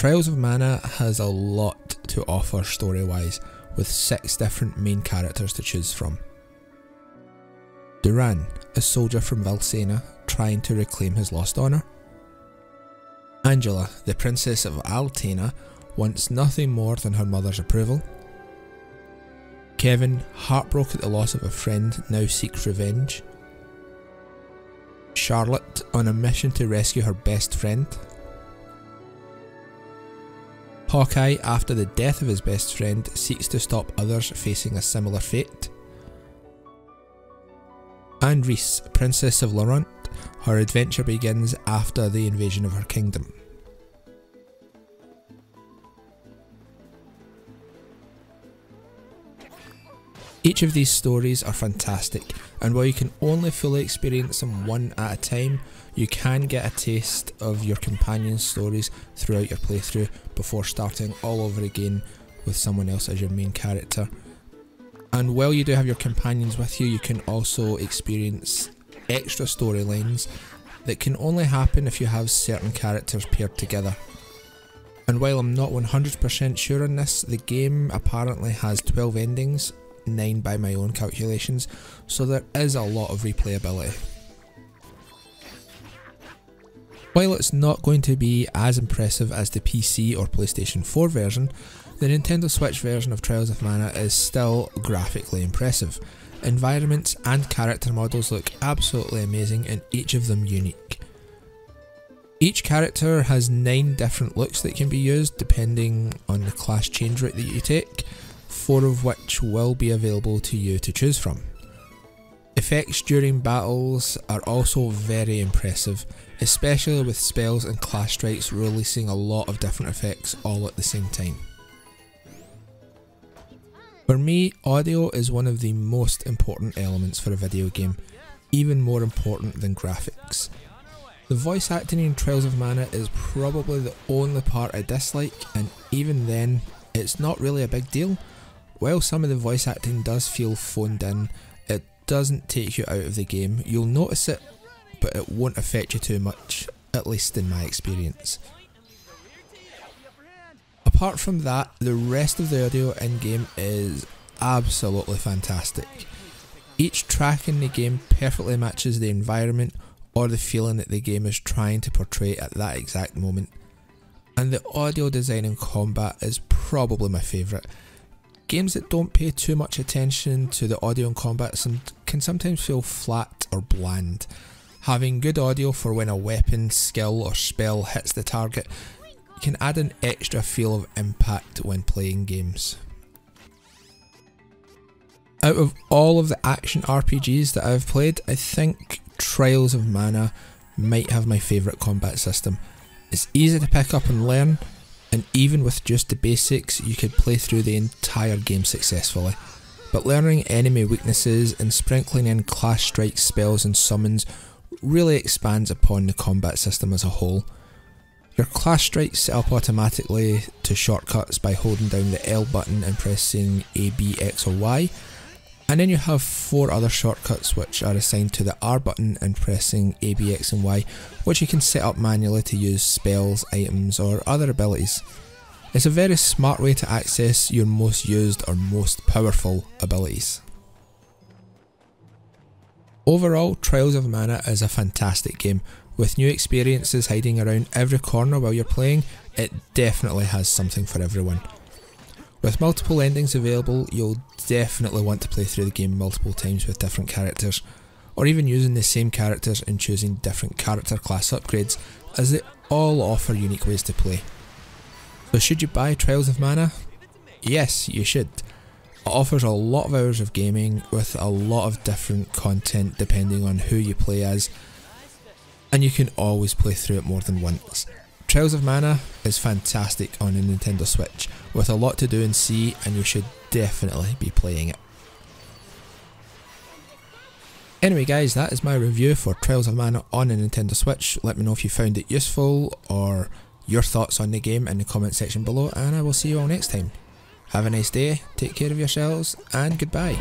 Trials of Mana has a lot to offer story-wise, with 6 different main characters to choose from. Duran, a soldier from Valsena trying to reclaim his lost honour. Angela, the princess of Altena, wants nothing more than her mother's approval. Kevin, heartbroken at the loss of a friend, now seeks revenge. Charlotte, on a mission to rescue her best friend. Hawkeye, after the death of his best friend, seeks to stop others facing a similar fate. And Reese, Princess of Laurent, her adventure begins after the invasion of her kingdom. Each of these stories are fantastic, and while you can only fully experience them one at a time, you can get a taste of your companion's stories throughout your playthrough before starting all over again with someone else as your main character. And while you do have your companions with you, you can also experience extra storylines that can only happen if you have certain characters paired together. And while I'm not 100% sure on this, the game apparently has 12 endings, 9 by my own calculations, so there is a lot of replayability. While it's not going to be as impressive as the PC or PlayStation 4 version, the Nintendo Switch version of Trials of Mana is still graphically impressive. Environments and character models look absolutely amazing, and each of them unique. Each character has 9 different looks that can be used depending on the class change route that you take, 4 of which will be available to you to choose from. Effects during battles are also very impressive, especially with spells and class strikes releasing a lot of different effects all at the same time. For me, audio is one of the most important elements for a video game, even more important than graphics. The voice acting in Trials of Mana is probably the only part I dislike, and even then, it's not really a big deal. While some of the voice acting does feel phoned in, it doesn't take you out of the game. You'll notice it, but it won't affect you too much, at least in my experience. Apart from that, the rest of the audio in-game is absolutely fantastic. Each track in the game perfectly matches the environment or the feeling that the game is trying to portray at that exact moment. And the audio design and combat is probably my favourite. Games that don't pay too much attention to the audio and combat can sometimes feel flat or bland. Having good audio for when a weapon, skill or spell hits the target can add an extra feel of impact when playing games. Out of all of the action RPGs that I've played, I think Trials of Mana might have my favourite combat system. It's easy to pick up and learn, and even with just the basics you could play through the entire game successfully. But learning enemy weaknesses and sprinkling in class strikes, spells and summons really expands upon the combat system as a whole. Your class strikes set up automatically to shortcuts by holding down the L button and pressing A, B, X or Y, and then you have 4 other shortcuts which are assigned to the R button and pressing A, B, X and Y, which you can set up manually to use spells, items or other abilities. It's a very smart way to access your most used or most powerful abilities. Overall, Trials of Mana is a fantastic game. With new experiences hiding around every corner while you're playing, it definitely has something for everyone. With multiple endings available, you'll definitely want to play through the game multiple times with different characters, or even using the same characters and choosing different character class upgrades, as they all offer unique ways to play. So should you buy Trials of Mana? Yes, you should. It offers a lot of hours of gaming with a lot of different content depending on who you play as, and you can always play through it more than once. Trials of Mana is fantastic on a Nintendo Switch, with a lot to do and see, and you should definitely be playing it. Anyway guys, that is my review for Trials of Mana on a Nintendo Switch. Let me know if you found it useful or your thoughts on the game in the comment section below, and I will see you all next time. Have a nice day, take care of yourselves, and goodbye.